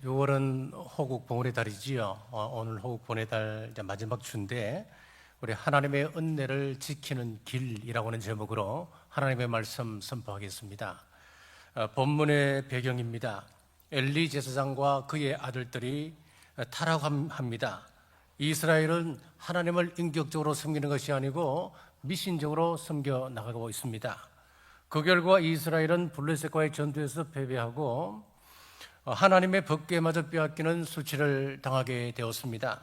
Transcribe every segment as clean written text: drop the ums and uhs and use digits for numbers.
6월은 호국 봉헌의 달이지요. 오늘 호국 봉헌의 달 마지막 주인데 우리 하나님의 은혜를 지키는 길이라고 하는 제목으로 하나님의 말씀 선포하겠습니다. 본문의 배경입니다. 엘리 제사장과 그의 아들들이 타락합니다. 이스라엘은 하나님을 인격적으로 섬기는 것이 아니고 미신적으로 섬겨 나가고 있습니다. 그 결과 이스라엘은 블레셋과의 전투에서 패배하고 하나님의 법궤마저 빼앗기는 수치를 당하게 되었습니다.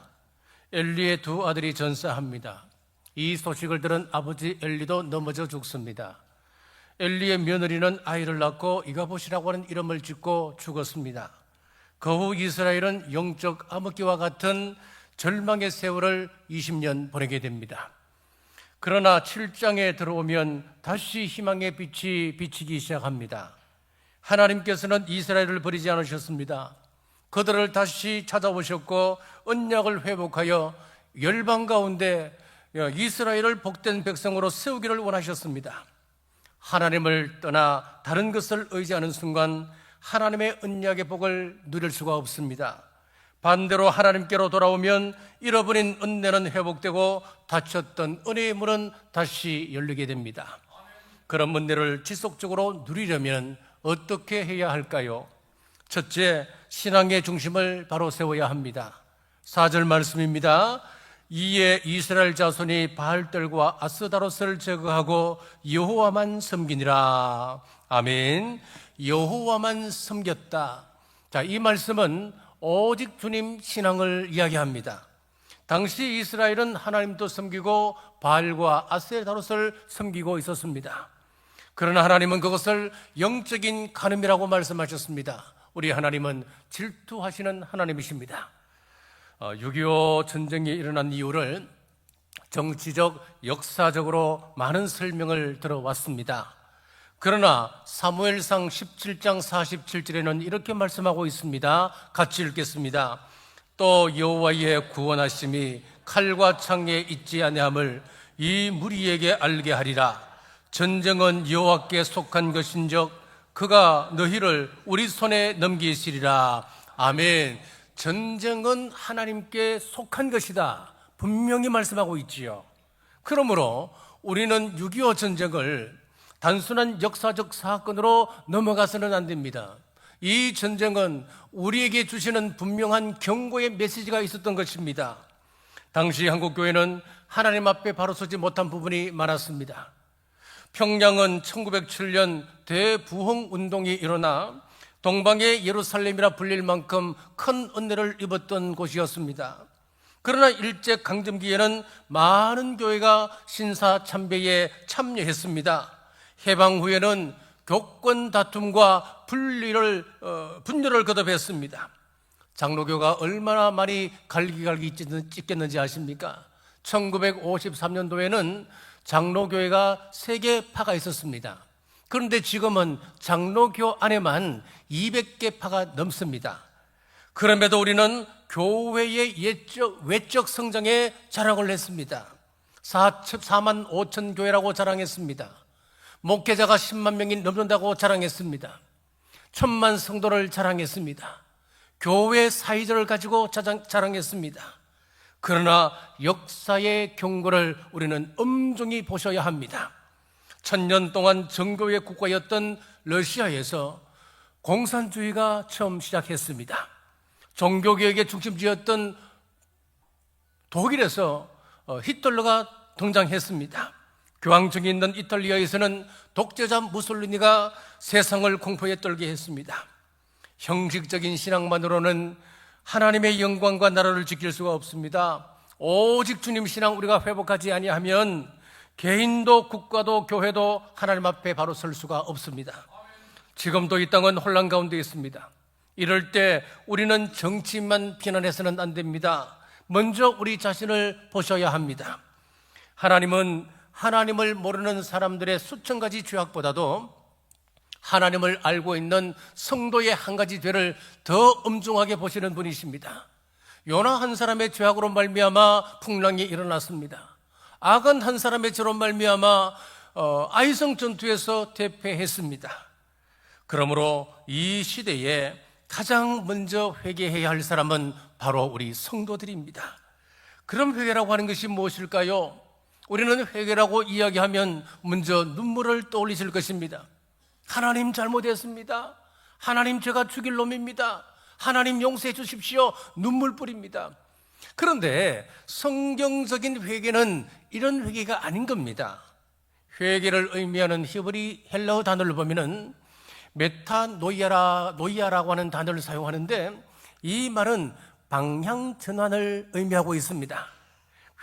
엘리의 두 아들이 전사합니다. 이 소식을 들은 아버지 엘리도 넘어져 죽습니다. 엘리의 며느리는 아이를 낳고 이가봇이라고 하는 이름을 짓고 죽었습니다. 그 후 이스라엘은 영적 암흑기와 같은 절망의 세월을 20년 보내게 됩니다. 그러나 7장에 들어오면 다시 희망의 빛이 비치기 시작합니다. 하나님께서는 이스라엘을 버리지 않으셨습니다. 그들을 다시 찾아오셨고 언약을 회복하여 열방 가운데 이스라엘을 복된 백성으로 세우기를 원하셨습니다. 하나님을 떠나 다른 것을 의지하는 순간 하나님의 언약의 복을 누릴 수가 없습니다. 반대로 하나님께로 돌아오면 잃어버린 은혜는 회복되고 닫혔던 은혜의 문은 다시 열리게 됩니다. 그런 은혜를 지속적으로 누리려면 어떻게 해야 할까요? 첫째, 신앙의 중심을 바로 세워야 합니다. 4절 말씀입니다. 이에 이스라엘 자손이 바알들과 아스다롯을 제거하고 여호와만 섬기니라. 아멘. 여호와만 섬겼다. 자, 이 말씀은 오직 주님 신앙을 이야기합니다. 당시 이스라엘은 하나님도 섬기고 바알과 아스다롯을 섬기고 있었습니다. 그러나 하나님은 그것을 영적인 간음이라고 말씀하셨습니다. 우리 하나님은 질투하시는 하나님이십니다. 6.25 전쟁이 일어난 이유를 정치적, 역사적으로 많은 설명을 들어왔습니다. 그러나 사무엘상 17장 47절에는 이렇게 말씀하고 있습니다. 같이 읽겠습니다. 또 여호와의 구원하심이 칼과 창에 있지 아니함을 이 무리에게 알게 하리라. 전쟁은 여호와께 속한 것인즉 그가 너희를 우리 손에 넘기시리라. 아멘. 전쟁은 하나님께 속한 것이다. 분명히 말씀하고 있지요. 그러므로 우리는 6.25 전쟁을 단순한 역사적 사건으로 넘어가서는 안 됩니다. 이 전쟁은 우리에게 주시는 분명한 경고의 메시지가 있었던 것입니다. 당시 한국교회는 하나님 앞에 바로 서지 못한 부분이 많았습니다. 평양은 1907년 대부흥운동이 일어나 동방의 예루살렘이라 불릴 만큼 큰 은혜를 입었던 곳이었습니다. 그러나 일제강점기에는 많은 교회가 신사참배에 참여했습니다. 해방 후에는 교권 다툼과 분열을 거듭했습니다. 장로교가 얼마나 많이 갈기갈기 찢겼는지 아십니까? 1953년도에는 장로교회가 3개 파가 있었습니다. 그런데 지금은 장로교 안에만 200개 파가 넘습니다. 그럼에도 우리는 교회의 외적 성장에 자랑을 했습니다. 4만 5천 교회라고 자랑했습니다. 목회자가 10만 명이 넘는다고 자랑했습니다. 1,000만 성도를 자랑했습니다. 교회 사이절을 가지고 자랑했습니다. 그러나 역사의 경고를 우리는 엄중히 보셔야 합니다. 1000년 동안 정교의 국가였던 러시아에서 공산주의가 처음 시작했습니다. 종교개혁의 중심지였던 독일에서 히틀러가 등장했습니다. 교황청이 있는 이탈리아에서는 독재자 무솔리니가 세상을 공포에 떨게 했습니다. 형식적인 신앙만으로는 하나님의 영광과 나라를 지킬 수가 없습니다. 오직 주님 신앙 우리가 회복하지 아니하면 개인도 국가도 교회도 하나님 앞에 바로 설 수가 없습니다. 지금도 이 땅은 혼란 가운데 있습니다. 이럴 때 우리는 정치만 비난해서는 안 됩니다. 먼저 우리 자신을 보셔야 합니다. 하나님은 하나님을 모르는 사람들의 수천 가지 죄악보다도 하나님을 알고 있는 성도의 한 가지 죄를 더 엄중하게 보시는 분이십니다. 요나 한 사람의 죄악으로 말미암아 풍랑이 일어났습니다. 아간 한 사람의 죄로 말미암아 아이성 전투에서 대패했습니다. 그러므로 이 시대에 가장 먼저 회개해야 할 사람은 바로 우리 성도들입니다. 그럼 회개라고 하는 것이 무엇일까요? 우리는 회개라고 이야기하면 먼저 눈물을 떠올리실 것입니다. 하나님 잘못했습니다. 하나님 제가 죽일 놈입니다. 하나님 용서해 주십시오. 눈물 뿌립니다. 그런데 성경적인 회개는 이런 회개가 아닌 겁니다. 회개를 의미하는 히브리 헬라어 단어를 보면은 메타노이아라고 하는 단어를 사용하는데, 이 말은 방향 전환을 의미하고 있습니다.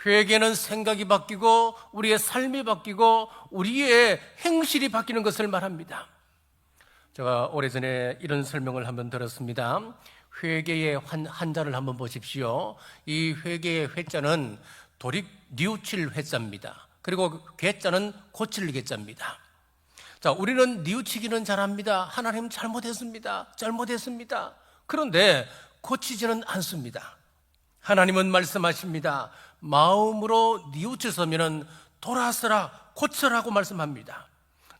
회개는 생각이 바뀌고 우리의 삶이 바뀌고 우리의 행실이 바뀌는 것을 말합니다. 제가 오래전에 이런 설명을 한번 들었습니다. 회개의 한자를 한번 보십시오. 이 회개의 회자는 돌입 뉘우칠 회자입니다. 그리고 괴자는 고칠 괴자입니다. 자, 우리는 뉘우치기는 잘합니다. 하나님 잘못했습니다. 그런데 고치지는 않습니다. 하나님은 말씀하십니다. 마음으로 뉘우쳤으면 돌아서라, 고쳐라고 말씀합니다.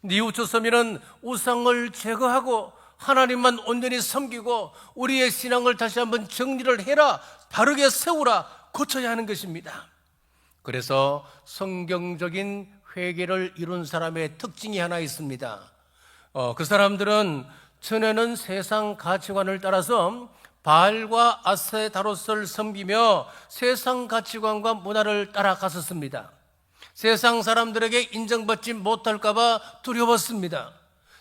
뉘우쳤으면 우상을 제거하고 하나님만 온전히 섬기고 우리의 신앙을 다시 한번 정리를 해라, 바르게 세우라, 고쳐야 하는 것입니다. 그래서 성경적인 회개를 이룬 사람의 특징이 하나 있습니다. 그 사람들은 전에는 세상 가치관을 따라서 바알과 아세다롯을 섬기며 세상 가치관과 문화를 따라갔었습니다. 세상 사람들에게 인정받지 못할까 봐 두려웠습니다.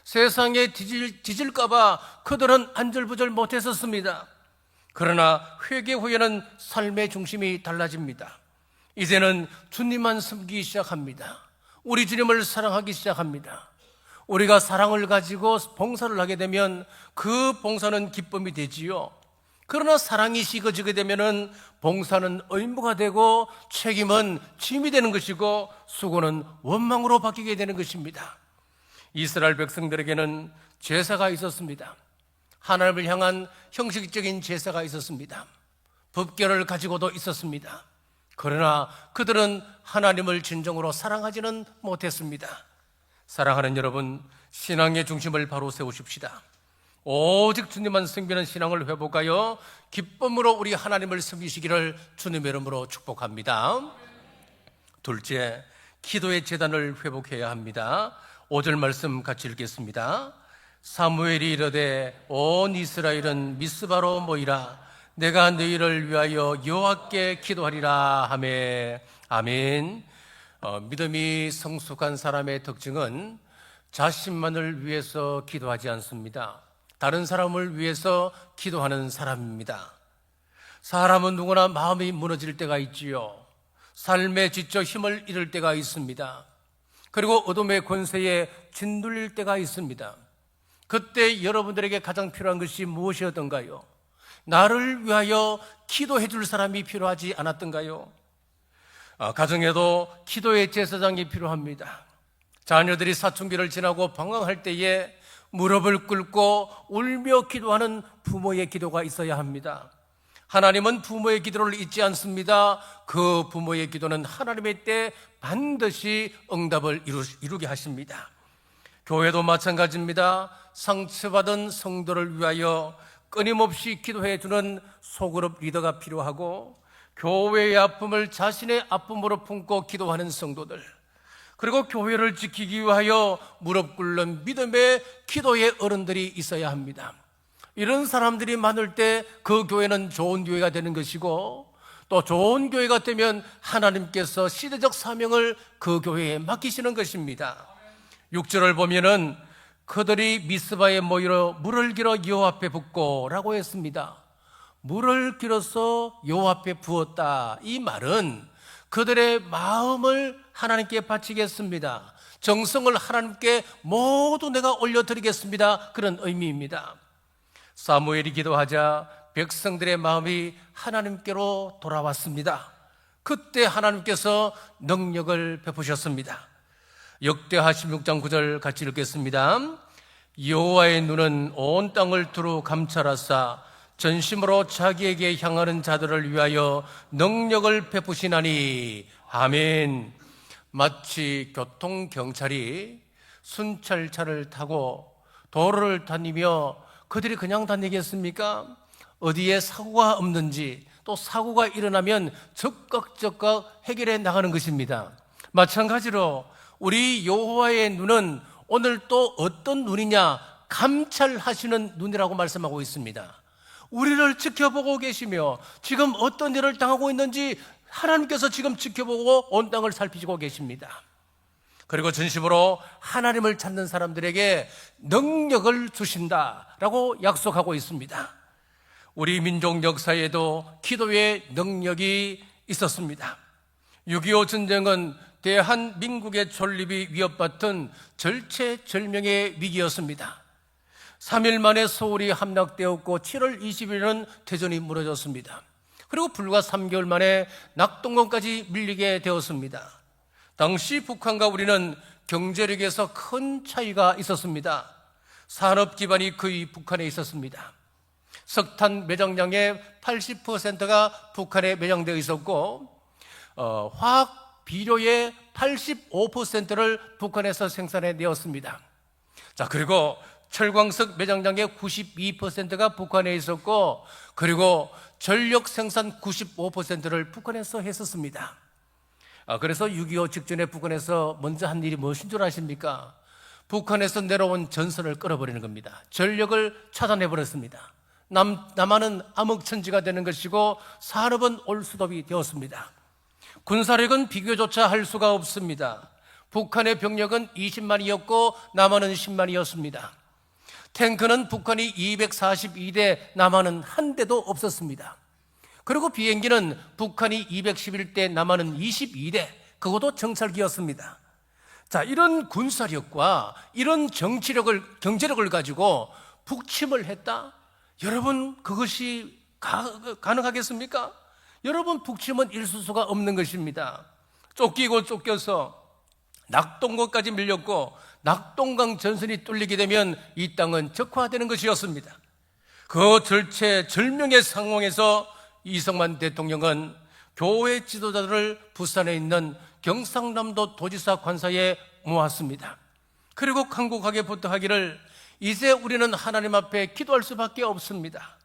세상에 뒤질까 봐 그들은 안절부절 못했었습니다. 그러나 회개 후에는 삶의 중심이 달라집니다. 이제는 주님만 섬기기 시작합니다. 우리 주님을 사랑하기 시작합니다. 우리가 사랑을 가지고 봉사를 하게 되면 그 봉사는 기쁨이 되지요. 그러나 사랑이 식어지게 되면 봉사는 의무가 되고 책임은 짐이 되는 것이고 수고는 원망으로 바뀌게 되는 것입니다. 이스라엘 백성들에게는 제사가 있었습니다. 하나님을 향한 형식적인 제사가 있었습니다. 법궤를 가지고도 있었습니다. 그러나 그들은 하나님을 진정으로 사랑하지는 못했습니다. 사랑하는 여러분, 신앙의 중심을 바로 세우십시다. 오직 주님만 섬기는 신앙을 회복하여 기쁨으로 우리 하나님을 섬기시기를 주님의 이름으로 축복합니다. 둘째, 기도의 재단을 회복해야 합니다. 5절 말씀 같이 읽겠습니다. 사무엘이 이르되 온 이스라엘은 미스바로 모이라. 내가 너희를 위하여 여호와께 기도하리라 하매. 아멘. 믿음이 성숙한 사람의 특징은 자신만을 위해서 기도하지 않습니다. 다른 사람을 위해서 기도하는 사람입니다. 사람은 누구나 마음이 무너질 때가 있지요. 삶에 지쳐 힘을 잃을 때가 있습니다. 그리고 어둠의 권세에 짓눌릴 때가 있습니다. 그때 여러분들에게 가장 필요한 것이 무엇이었던가요? 나를 위하여 기도해 줄 사람이 필요하지 않았던가요? 가정에도 기도의 제사장이 필요합니다. 자녀들이 사춘기를 지나고 방황할 때에 무릎을 꿇고 울며 기도하는 부모의 기도가 있어야 합니다. 하나님은 부모의 기도를 잊지 않습니다. 그 부모의 기도는 하나님의 때 반드시 응답을 이루게 하십니다. 교회도 마찬가지입니다. 상처받은 성도를 위하여 끊임없이 기도해 주는 소그룹 리더가 필요하고, 교회의 아픔을 자신의 아픔으로 품고 기도하는 성도들, 그리고 교회를 지키기 위하여 무릎 꿇는 믿음의 기도의 어른들이 있어야 합니다. 이런 사람들이 많을 때 그 교회는 좋은 교회가 되는 것이고, 또 좋은 교회가 되면 하나님께서 시대적 사명을 그 교회에 맡기시는 것입니다. 6절을 보면은 그들이 미스바에 모이러 물을 길어 여호와 앞에 붓고 라고 했습니다. 물을 길어서 여호와 앞에 부었다. 이 말은 그들의 마음을 하나님께 바치겠습니다. 정성을 하나님께 모두 내가 올려드리겠습니다. 그런 의미입니다. 사무엘이 기도하자 백성들의 마음이 하나님께로 돌아왔습니다. 그때 하나님께서 능력을 베푸셨습니다. 역대하 16장 9절 같이 읽겠습니다. 여호와의 눈은 온 땅을 두루 감찰하사 전심으로 자기에게 향하는 자들을 위하여 능력을 베푸시나니. 아멘. 마치 교통경찰이 순찰차를 타고 도로를 다니며 그들이 그냥 다니겠습니까? 어디에 사고가 없는지, 또 사고가 일어나면 적극 해결해 나가는 것입니다. 마찬가지로 우리 여호와의 눈은 오늘 또 어떤 눈이냐? 감찰하시는 눈이라고 말씀하고 있습니다. 우리를 지켜보고 계시며 지금 어떤 일을 당하고 있는지 하나님께서 지금 지켜보고 온 땅을 살피시고 계십니다. 그리고 전심으로 하나님을 찾는 사람들에게 능력을 주신다라고 약속하고 있습니다. 우리 민족 역사에도 기도의 능력이 있었습니다. 6.25 전쟁은 대한민국의 존립이 위협받던 절체절명의 위기였습니다. 3일 만에 서울이 함락되었고 7월 20일은 대전이 무너졌습니다. 그리고 불과 3개월 만에 낙동강까지 밀리게 되었습니다. 당시 북한과 우리는 경제력에서 큰 차이가 있었습니다. 산업 기반이 거의 북한에 있었습니다. 석탄 매장량의 80%가 북한에 매장되어 있었고 화학 비료의 85%를 북한에서 생산해 내었습니다. 자, 그리고 철광석 매장량의 92%가 북한에 있었고, 그리고 전력 생산 95%를 북한에서 했었습니다. 그래서 6.25 직전에 북한에서 먼저 한 일이 무엇인 줄 아십니까? 북한에서 내려온 전선을 끊어버리는 겁니다. 전력을 차단해버렸습니다. 남한은 암흑천지가 되는 것이고 산업은 올수톱이 되었습니다. 군사력은 비교조차 할 수가 없습니다. 북한의 병력은 20만이었고 남한은 10만이었습니다. 탱크는 북한이 242대, 남한은 한 대도 없었습니다. 그리고 비행기는 북한이 211대, 남한은 22대, 그것도 정찰기였습니다. 자, 이런 군사력과 이런 경제력을 가지고 북침을 했다? 여러분, 그것이 가능하겠습니까? 여러분, 북침은 있을 수가 없는 것입니다. 쫓기고 쫓겨서 낙동강까지 밀렸고 낙동강 전선이 뚫리게 되면 이 땅은 적화되는 것이었습니다. 그 절체절명의 상황에서 이승만 대통령은 교회 지도자들을 부산에 있는 경상남도 도지사 관사에 모았습니다. 그리고 간곡하게 부탁하기를, 이제 우리는 하나님 앞에 기도할 수밖에 없습니다.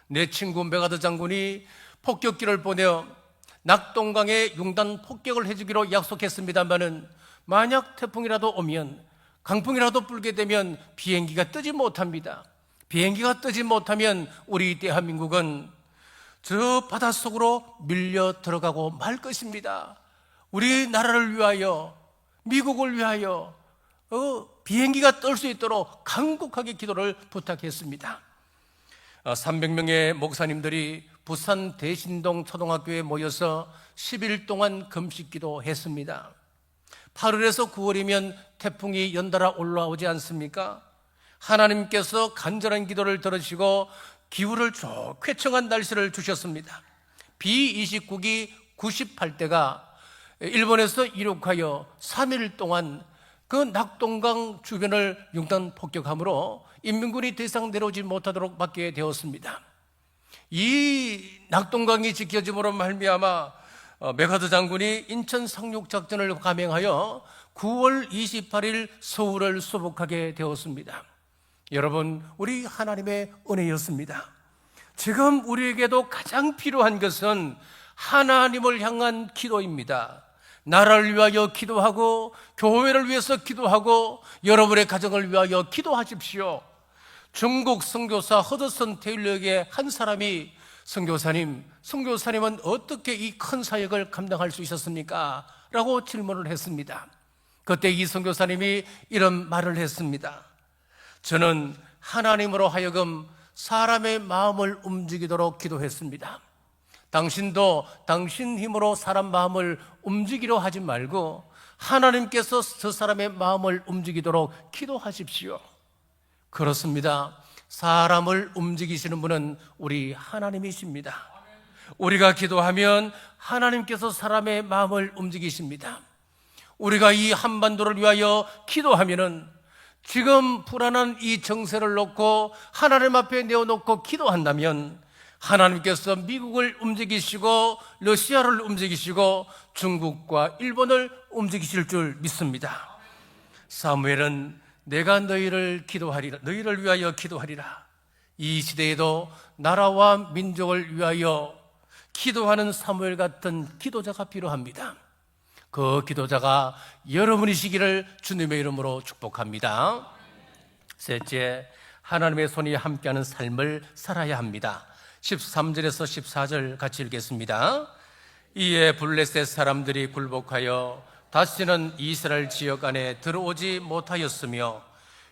내 친구 메가드 장군이 폭격기를 보내어 낙동강에 융단 폭격을 해주기로 약속했습니다마는 만약 태풍이라도 오면, 강풍이라도 불게 되면 비행기가 뜨지 못합니다. 비행기가 뜨지 못하면 우리 대한민국은 저 바닷속으로 밀려 들어가고 말 것입니다. 우리나라를 위하여, 미국을 위하여 비행기가 뜰 수 있도록 간곡하게 기도를 부탁했습니다. 300명의 목사님들이 부산 대신동 초등학교에 모여서 10일 동안 금식기도 했습니다. 8월에서 9월이면 태풍이 연달아 올라오지 않습니까? 하나님께서 간절한 기도를 들으시고 기후를 쾌청한 날씨를 주셨습니다. B29기 98대가 일본에서 이륙하여 3일 동안 그 낙동강 주변을 융단 폭격함으로 인민군이 더 이상 내려오지 못하도록 막게 되었습니다. 이 낙동강이 지켜짐으로 말미암아 메가드 장군이 인천 상륙작전을 감행하여 9월 28일 서울을 수복하게 되었습니다. 여러분, 우리 하나님의 은혜였습니다. 지금 우리에게도 가장 필요한 것은 하나님을 향한 기도입니다. 나라를 위하여 기도하고 교회를 위해서 기도하고 여러분의 가정을 위하여 기도하십시오. 중국 선교사 허드슨 테일러에게 한 사람이 선교사님은 어떻게 이 큰 사역을 감당할 수 있었습니까? 라고 질문을 했습니다. 그때 이 선교사님이 이런 말을 했습니다. 저는 하나님으로 하여금 사람의 마음을 움직이도록 기도했습니다. 당신도 당신 힘으로 사람 마음을 움직이려 하지 말고 하나님께서 저 사람의 마음을 움직이도록 기도하십시오. 그렇습니다. 사람을 움직이시는 분은 우리 하나님이십니다. 우리가 기도하면 하나님께서 사람의 마음을 움직이십니다. 우리가 이 한반도를 위하여 기도하면은 지금 불안한 이 정세를 놓고 하나님 앞에 내어놓고 기도한다면 하나님께서 미국을 움직이시고 러시아를 움직이시고 중국과 일본을 움직이실 줄 믿습니다. 사무엘은 내가 너희를 위하여 기도하리라. 이 시대에도 나라와 민족을 위하여 기도하는 사무엘 같은 기도자가 필요합니다. 그 기도자가 여러분이시기를 주님의 이름으로 축복합니다. 셋째, 하나님의 손이 함께하는 삶을 살아야 합니다. 13절에서 14절 같이 읽겠습니다. 이에 블레셋 사람들이 굴복하여 다시는 이스라엘 지역 안에 들어오지 못하였으며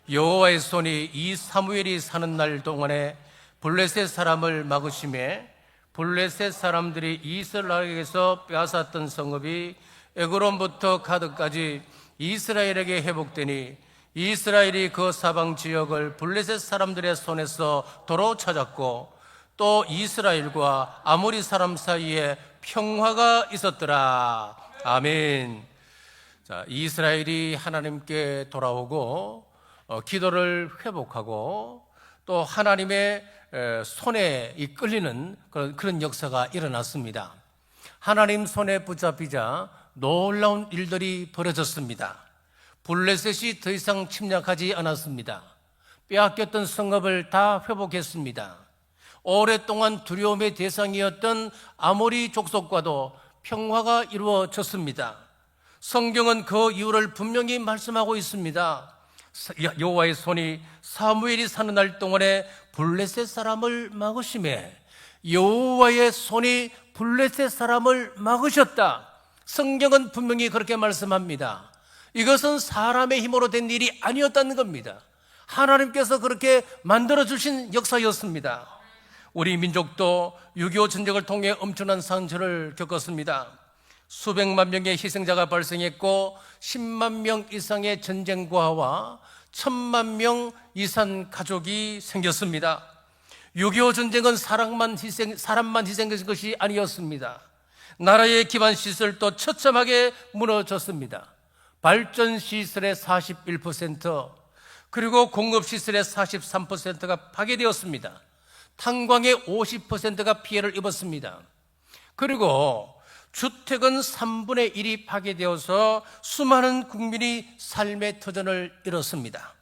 여호와의 손이 이 사무엘이 사는 날 동안에 블레셋 사람을 막으심에 블레셋 사람들이 이스라엘에게서 빼앗았던 성읍이 에그론부터 가드까지 이스라엘에게 회복되니 이스라엘이 그 사방 지역을 블레셋 사람들의 손에서 도로 찾았고 또 이스라엘과 아모리 사람 사이에 평화가 있었더라. 아멘. 자, 이스라엘이 하나님께 돌아오고 기도를 회복하고 또 하나님의 손에 이끌리는 그런 역사가 일어났습니다. 하나님 손에 붙잡히자 놀라운 일들이 벌어졌습니다. 블레셋이 더 이상 침략하지 않았습니다. 빼앗겼던 성읍을 다 회복했습니다. 오랫동안 두려움의 대상이었던 아모리 족속과도 평화가 이루어졌습니다. 성경은 그 이유를 분명히 말씀하고 있습니다. 여호와의 손이 사무엘이 사는 날 동안에 블레셋 사람을 막으심에 여호와의 손이 블레셋 사람을 막으셨다. 성경은 분명히 그렇게 말씀합니다. 이것은 사람의 힘으로 된 일이 아니었다는 겁니다. 하나님께서 그렇게 만들어주신 역사였습니다. 우리 민족도 6.25 전쟁을 통해 엄청난 상처를 겪었습니다. 수백만 명의 희생자가 발생했고 10만 명 이상의 전쟁과와 1000만 명 이상 가족이 생겼습니다. 6.25 전쟁은 사람만 희생된 것이 아니었습니다. 나라의 기반 시설도 처참하게 무너졌습니다. 발전 시설의 41%, 그리고 공급 시설의 43%가 파괴되었습니다. 탄광의 50%가 피해를 입었습니다. 그리고 주택은 3분의 1이 파괴되어서 수많은 국민이 삶의 터전을 잃었습니다.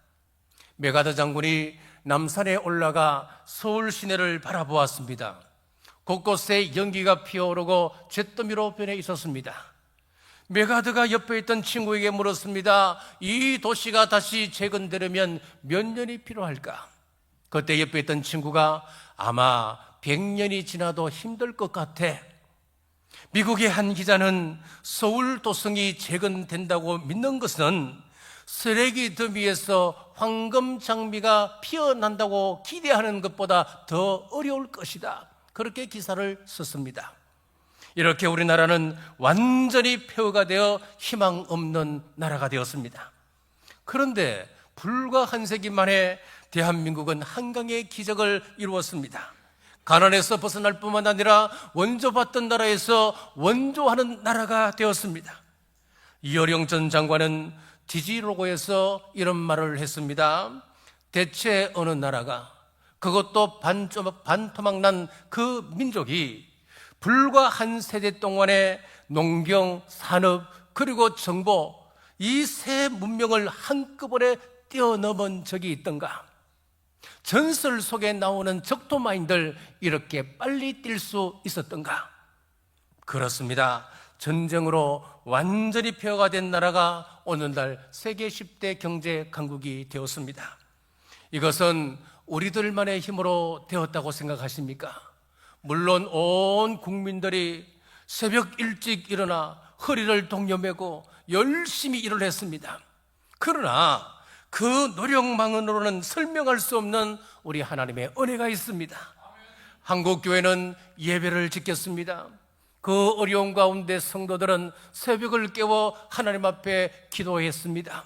메가더 장군이 남산에 올라가 서울 시내를 바라보았습니다. 곳곳에 연기가 피어오르고 잿더미로 변해 있었습니다. 메가더가 옆에 있던 친구에게 물었습니다. 이 도시가 다시 재건되려면 몇 년이 필요할까? 그때 옆에 있던 친구가 아마 100년이 지나도 힘들 것 같아. 미국의 한 기자는 서울 도성이 재건된다고 믿는 것은 쓰레기 더미에서 황금 장미가 피어난다고 기대하는 것보다 더 어려울 것이다. 그렇게 기사를 썼습니다. 이렇게 우리나라는 완전히 폐허가 되어 희망 없는 나라가 되었습니다. 그런데 불과 한 세기 만에 대한민국은 한강의 기적을 이루었습니다. 가난에서 벗어날 뿐만 아니라 원조받던 나라에서 원조하는 나라가 되었습니다. 이어령 전 장관은 디지로고에서 이런 말을 했습니다. 대체 어느 나라가, 그것도 반토막난 그 민족이 불과 한 세대 동안에 농경, 산업, 그리고 정보, 이 세 문명을 한꺼번에 뛰어넘은 적이 있던가? 전설 속에 나오는 적토마인들 이렇게 빨리 뛸 수 있었던가? 그렇습니다. 전쟁으로 완전히 폐허가 된 나라가 오늘날 세계 10대 경제 강국이 되었습니다. 이것은 우리들만의 힘으로 되었다고 생각하십니까? 물론 온 국민들이 새벽 일찍 일어나 허리를 동여매고 열심히 일을 했습니다. 그러나 그 노력만으로는 설명할 수 없는 우리 하나님의 은혜가 있습니다. 한국교회는 예배를 지켰습니다. 그 어려운 가운데 성도들은 새벽을 깨워 하나님 앞에 기도했습니다.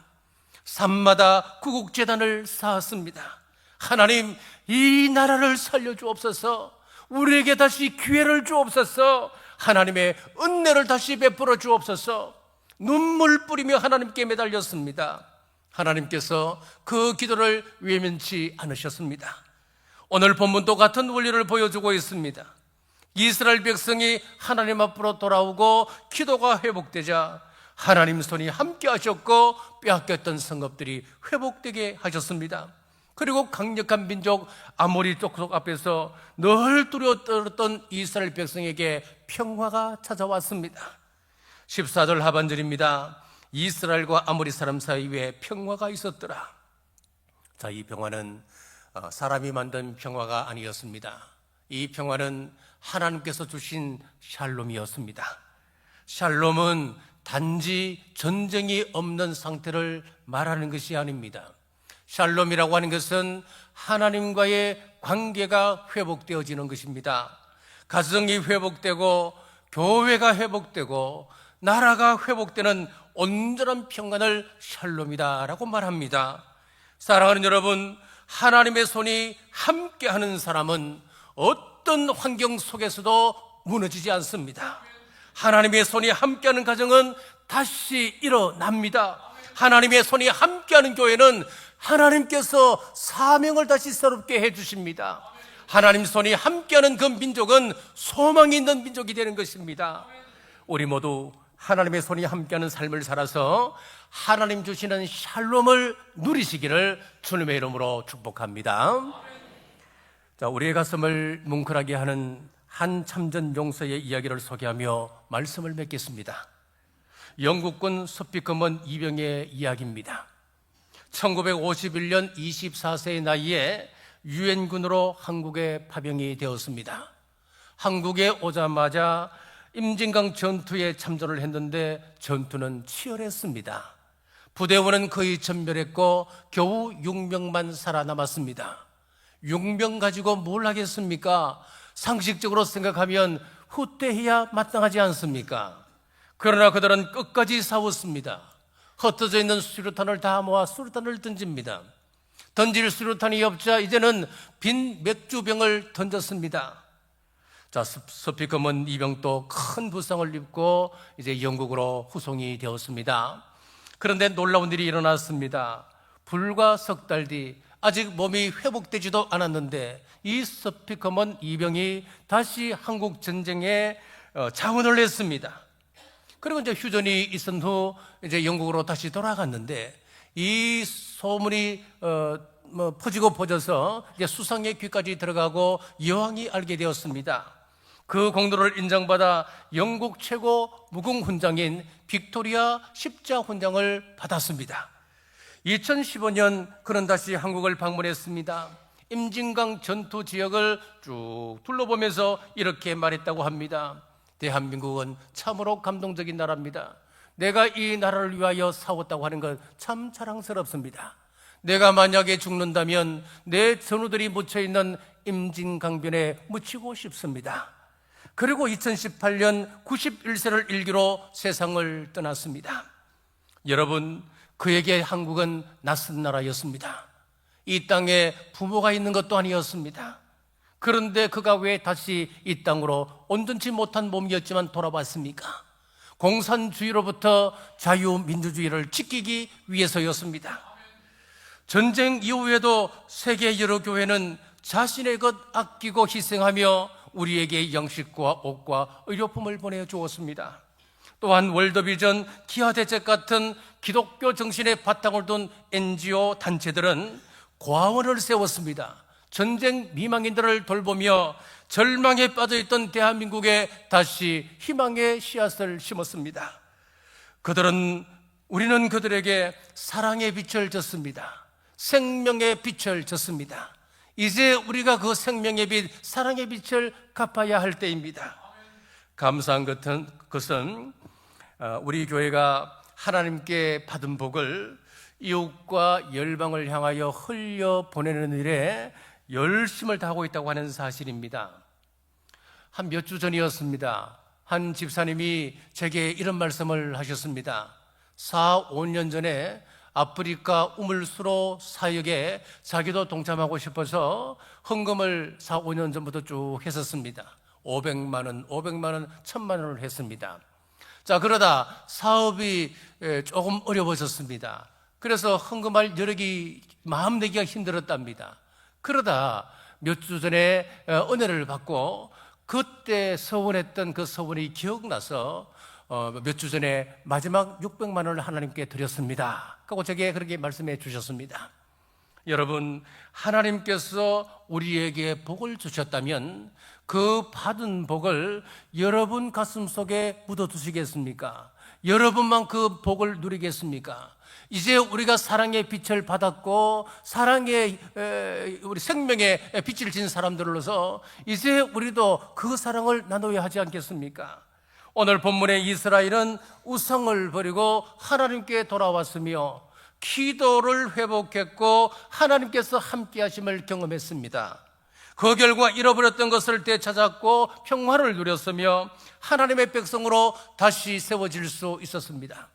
산마다 구국재단을 쌓았습니다. 하나님, 이 나라를 살려주옵소서. 우리에게 다시 기회를 주옵소서. 하나님의 은혜를 다시 베풀어 주옵소서. 눈물 뿌리며 하나님께 매달렸습니다. 하나님께서 그 기도를 외면치 않으셨습니다. 오늘 본문도 같은 원리를 보여주고 있습니다. 이스라엘 백성이 하나님 앞으로 돌아오고 기도가 회복되자 하나님 손이 함께 하셨고 빼앗겼던 성읍들이 회복되게 하셨습니다. 그리고 강력한 민족 아모리 족속 앞에서 늘 두려워 떨었던 이스라엘 백성에게 평화가 찾아왔습니다. 14절 하반절입니다. 이스라엘과 아모리 사람 사이에 평화가 있었더라. 자, 이 평화는 사람이 만든 평화가 아니었습니다. 이 평화는 하나님께서 주신 샬롬이었습니다. 샬롬은 단지 전쟁이 없는 상태를 말하는 것이 아닙니다. 샬롬이라고 하는 것은 하나님과의 관계가 회복되어지는 것입니다. 가정이 회복되고 교회가 회복되고 나라가 회복되는 온전한 평안을 샬롬이다라고 말합니다. 사랑하는 여러분, 하나님의 손이 함께하는 사람은 어떤 환경 속에서도 무너지지 않습니다. 하나님의 손이 함께하는 가정은 다시 일어납니다. 하나님의 손이 함께하는 교회는 하나님께서 사명을 다시 새롭게 해주십니다. 하나님 손이 함께하는 그 민족은 소망이 있는 민족이 되는 것입니다. 우리 모두 하나님의 손이 함께하는 삶을 살아서 하나님 주시는 샬롬을 누리시기를 주님의 이름으로 축복합니다. 자, 우리의 가슴을 뭉클하게 하는 한 참전 용사의 이야기를 소개하며 말씀을 맺겠습니다. 영국군 서피커먼 이병의 이야기입니다. 1951년 24세의 나이에 유엔군으로 한국에 파병이 되었습니다. 한국에 오자마자 임진강 전투에 참전을 했는데 전투는 치열했습니다. 부대원은 거의 전멸했고 겨우 6명만 살아남았습니다. 6명 가지고 뭘 하겠습니까? 상식적으로 생각하면 후퇴해야 마땅하지 않습니까? 그러나 그들은 끝까지 싸웠습니다. 흩어져 있는 수류탄을 다 모아 수류탄을 던집니다. 던질 수류탄이 없자 이제는 빈 맥주병을 던졌습니다. 자, 서피커먼 이병도 큰 부상을 입고 이제 영국으로 후송이 되었습니다. 그런데 놀라운 일이 일어났습니다. 불과 석 달 뒤 아직 몸이 회복되지도 않았는데 이 서피커먼 이병이 다시 한국 전쟁에 자원을 했습니다. 그리고 이제 휴전이 있은 후 이제 영국으로 다시 돌아갔는데 이 소문이 퍼지고 퍼져서 이제 수상의 귀까지 들어가고 여왕이 알게 되었습니다. 그 공로를 인정받아 영국 최고 무궁훈장인 빅토리아 십자훈장을 받았습니다. 2015년 그는 다시 한국을 방문했습니다. 임진강 전투 지역을 쭉 둘러보면서 이렇게 말했다고 합니다. 대한민국은 참으로 감동적인 나라입니다. 내가 이 나라를 위하여 싸웠다고 하는 건 참 자랑스럽습니다. 내가 만약에 죽는다면 내 전우들이 묻혀있는 임진강변에 묻히고 싶습니다. 그리고 2018년 91세를 일기로 세상을 떠났습니다. 여러분, 그에게 한국은 낯선 나라였습니다. 이 땅에 부모가 있는 것도 아니었습니다. 그런데 그가 왜 다시 이 땅으로 온전치 못한 몸이었지만 돌아왔습니까? 공산주의로부터 자유민주주의를 지키기 위해서였습니다. 전쟁 이후에도 세계 여러 교회는 자신의 것 아끼고 희생하며 우리에게 양식과 옷과 의료품을 보내주었습니다. 또한 월드비전, 기아대책 같은 기독교 정신의 바탕을 둔 NGO 단체들은 과원을 세웠습니다. 전쟁 미망인들을 돌보며 절망에 빠져있던 대한민국에 다시 희망의 씨앗을 심었습니다. 우리는 그들에게 사랑의 빛을 줬습니다. 생명의 빛을 줬습니다. 이제 우리가 그 생명의 빛, 사랑의 빛을 갚아야 할 때입니다. 감사한 것은 우리 교회가 하나님께 받은 복을 이웃과 열방을 향하여 흘려보내는 일에 열심을 다하고 있다고 하는 사실입니다. 한 몇 주 전이었습니다. 한 집사님이 제게 이런 말씀을 하셨습니다. 4, 5년 전에 아프리카 우물수로 사역에 자기도 동참하고 싶어서 헌금을 4, 5년 전부터 쭉 했었습니다. 500만 원, 1000만 원을 했습니다. 자, 그러다 사업이 조금 어려워졌습니다. 그래서 헌금할 여력이 마음 내기가 힘들었답니다. 그러다 몇 주 전에 은혜를 받고 그때 서원했던 그 서원이 기억나서 몇 주 전에 마지막 600만 원을 하나님께 드렸습니다. 그리고 제게 그렇게 말씀해 주셨습니다. 여러분, 하나님께서 우리에게 복을 주셨다면 그 받은 복을 여러분 가슴 속에 묻어두시겠습니까? 여러분만 그 복을 누리겠습니까? 이제 우리가 사랑의 빛을 받았고 사랑의 우리 생명의 빛을 진 사람들로서 이제 우리도 그 사랑을 나눠야 하지 않겠습니까? 오늘 본문의 이스라엘은 우상을 버리고 하나님께 돌아왔으며 기도를 회복했고 하나님께서 함께 하심을 경험했습니다. 그 결과 잃어버렸던 것을 되찾았고 평화를 누렸으며 하나님의 백성으로 다시 세워질 수 있었습니다.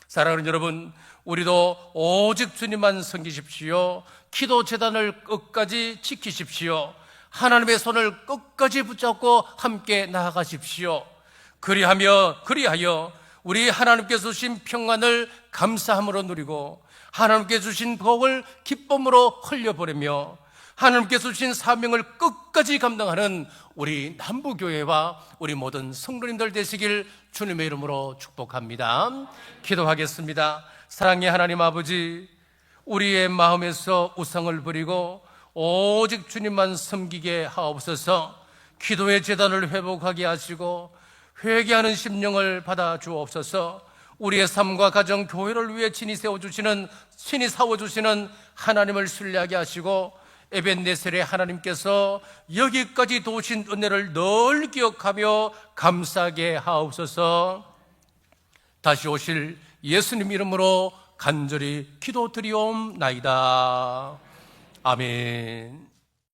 사랑하는 여러분, 우리도 오직 주님만 섬기십시오. 기도 제단을 끝까지 지키십시오. 하나님의 손을 끝까지 붙잡고 함께 나아가십시오. 그리하여 우리 하나님께서 주신 평안을 감사함으로 누리고 하나님께 주신 복을 기쁨으로 흘려보내며 하나님께서 주신 사명을 끝까지 감당하는 우리 남부교회와 우리 모든 성도님들 되시길 주님의 이름으로 축복합니다. 기도하겠습니다. 사랑의 하나님 아버지, 우리의 마음에서 우상을 버리고 오직 주님만 섬기게 하옵소서. 기도의 제단을 회복하게 하시고 회개하는 심령을 받아 주옵소서. 우리의 삶과 가정, 교회를 위해 친히 세워주시는 하나님을 신뢰하게 하시고 에벤네셀의 하나님께서 여기까지 도우신 은혜를 늘 기억하며 감사하게 하옵소서. 다시 오실 예수님 이름으로 간절히 기도드리옵나이다. 아멘.